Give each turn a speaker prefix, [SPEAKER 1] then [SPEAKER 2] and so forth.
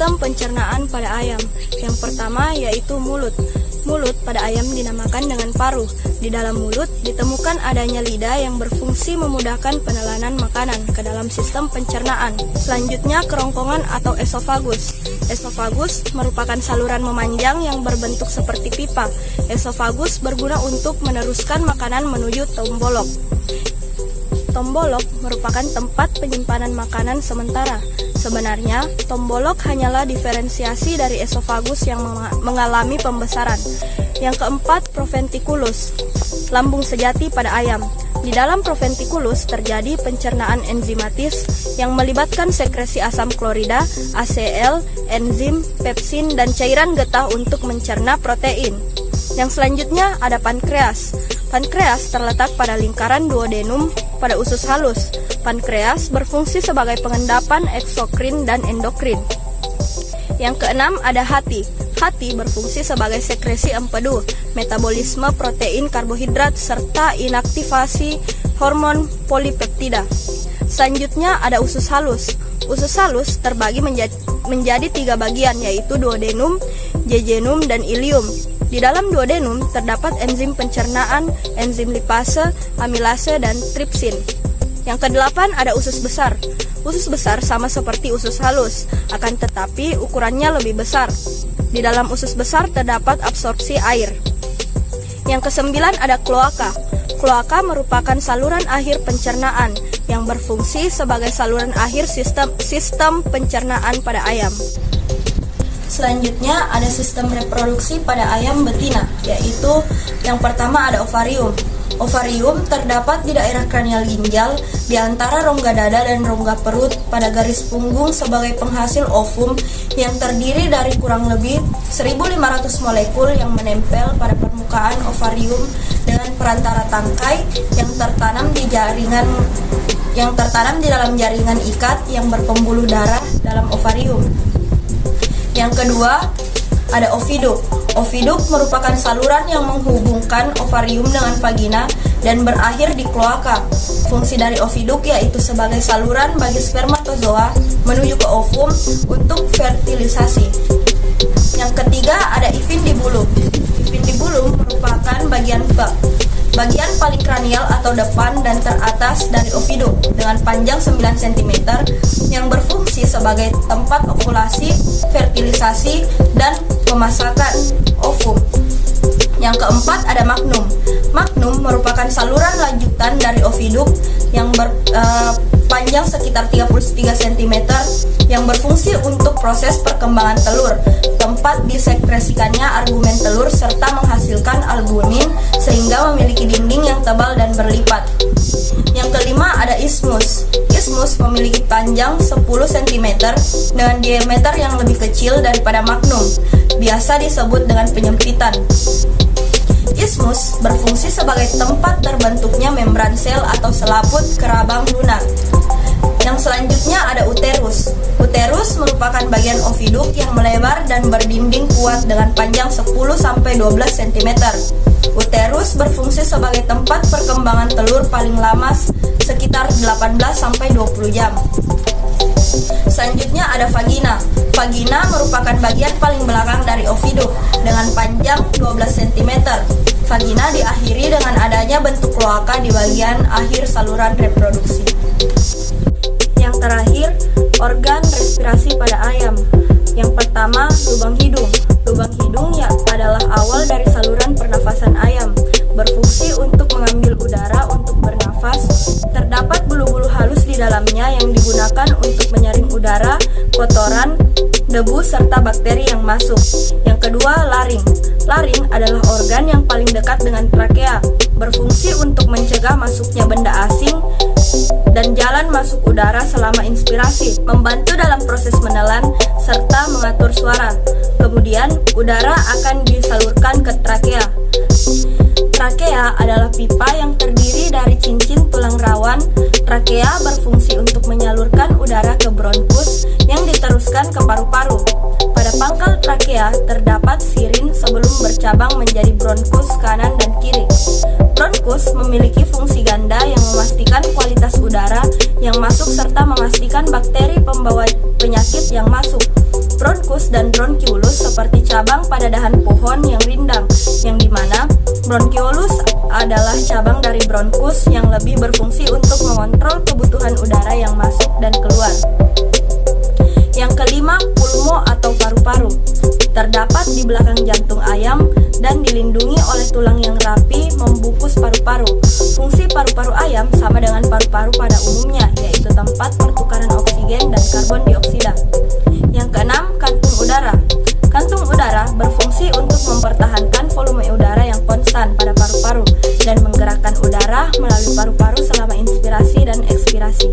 [SPEAKER 1] sistem pencernaan pada ayam. Yang pertama yaitu mulut. Mulut pada ayam dinamakan dengan paruh. Di dalam mulut ditemukan adanya lidah yang berfungsi memudahkan penelanan makanan ke dalam sistem pencernaan. Selanjutnya kerongkongan atau esofagus. Esofagus merupakan saluran memanjang yang berbentuk seperti pipa. Esofagus berguna untuk meneruskan makanan menuju tombolok. Tombolok merupakan tempat penyimpanan makanan sementara. Sebenarnya, tombolok hanyalah diferensiasi dari esofagus yang mengalami pembesaran. Yang keempat, proventiculus, lambung sejati pada ayam. Di dalam proventiculus terjadi pencernaan enzimatis yang melibatkan sekresi asam klorida, ACL, enzim, pepsin, dan cairan getah untuk mencerna protein. Yang selanjutnya ada pankreas. Pankreas terletak pada lingkaran duodenum pada usus halus. Pankreas berfungsi sebagai pengendapan eksokrin dan endokrin. Yang keenam ada hati. Hati berfungsi sebagai sekresi empedu, metabolisme protein karbohidrat, serta inaktivasi hormon polipeptida. Selanjutnya ada usus halus. Usus halus terbagi menjadi 3 bagian, yaitu duodenum, jejunum, dan ilium. Di dalam duodenum terdapat enzim pencernaan, enzim lipase, amilase, dan tripsin. Yang kedelapan ada usus besar. Usus besar sama seperti usus halus, akan tetapi ukurannya lebih besar. Di dalam usus besar terdapat absorpsi air. Yang kesembilan ada kloaka. Kloaka merupakan saluran akhir pencernaan yang berfungsi sebagai saluran akhir sistem pencernaan pada ayam. Selanjutnya ada sistem reproduksi pada ayam betina, yaitu yang pertama ada ovarium. Ovarium terdapat di daerah kranial ginjal, di antara rongga dada dan rongga perut pada garis punggung sebagai penghasil ovum yang terdiri dari kurang lebih 1.500 molekul yang menempel pada permukaan ovarium dengan perantara tangkai yang tertanam di dalam jaringan ikat yang berpembuluh darah dalam ovarium. Yang kedua, ada oviduk. Oviduk merupakan saluran yang menghubungkan ovarium dengan vagina dan berakhir di kloaka. Fungsi dari oviduk yaitu sebagai saluran bagi spermatozoa menuju ke ovum untuk fertilisasi. Yang ketiga, ada epindibulum. Epindibulum merupakan bagian paling kranial atau depan dan teratas dari oviduk dengan panjang 9 cm yang berfungsi sebagai tempat ovulasi, fertilisasi, dan pemasakan ovum. Yang keempat ada magnum. Magnum merupakan saluran lanjutan dari oviduk yang panjang sekitar 33 cm yang berfungsi untuk proses perkembangan telur, tempat disekresikannya argumen telur serta menghasilkan albumin sehingga memiliki dinding yang tebal dan berlipat. Yang kelima ada isthmus. Isthmus memiliki panjang 10 cm dengan diameter yang lebih kecil daripada magnum, biasa disebut dengan penyempitan. Isthmus berfungsi sebagai tempat terbentuknya membran sel atau selaput kerabang lunak. Yang selanjutnya ada uterus. Uterus merupakan bagian oviduk yang melebar dan berdinding kuat dengan panjang 10-12 cm. Uterus berfungsi sebagai tempat perkembangan telur paling lama sekitar 18-20 jam. Selanjutnya ada vagina. Vagina merupakan bagian paling belakang dari oviduk dengan panjang 12 cm. Vagina diakhiri dengan adanya bentuk kloaka di bagian akhir saluran reproduksi. Yang terakhir, organ respirasi pada ayam. Yang pertama, lubang hidung. Lubang hidung adalah awal dari saluran pernafasan ayam, berfungsi untuk mengambil udara untuk bernafas. Terdapat bulu-bulu halus di dalamnya yang digunakan untuk menyaring udara, kotoran, debu, serta bakteri yang masuk. Yang kedua, laring. Laring adalah organ yang paling dekat dengan trakea, berfungsi untuk mencegah masuknya benda asing dan jalan masuk udara selama inspirasi, membantu dalam proses menelan, serta mengatur suara. Kemudian, udara akan disalurkan ke trakea. Trakea adalah pipa yang terdiri dari cincin tulang rawan. Trakea berfungsi untuk menyalurkan udara ke bronkus yang diteruskan ke paru-paru. Pada pangkal trakea terdapat sirin sebelum bercabang menjadi bronkus kanan dan kiri. Bronkus memiliki fungsi ganda yang memastikan kualitas udara yang masuk serta memastikan bakteri pembawa penyakit yang masuk. Bronkus dan bronkiolus seperti cabang pada dahan pohon yang rindang, yang dimana bronkiolus adalah cabang dari bronkus yang lebih berfungsi untuk mengontrol kebutuhan udara yang masuk dan keluar. Yang kelima, pulmo atau paru-paru. Terdapat di belakang jantung ayam dan dilindungi oleh tulang yang rapi membungkus paru-paru. Fungsi paru-paru ayam sama dengan paru-paru pada umumnya, yaitu tempat pertukaran oksigen dan karbon dioksida. Yang keenam, kantung udara. Kantung udara berfungsi untuk mempertahankan volume udara yang konstan pada paru-paru dan menggerakkan udara melalui paru-paru selama inspirasi dan ekspirasi.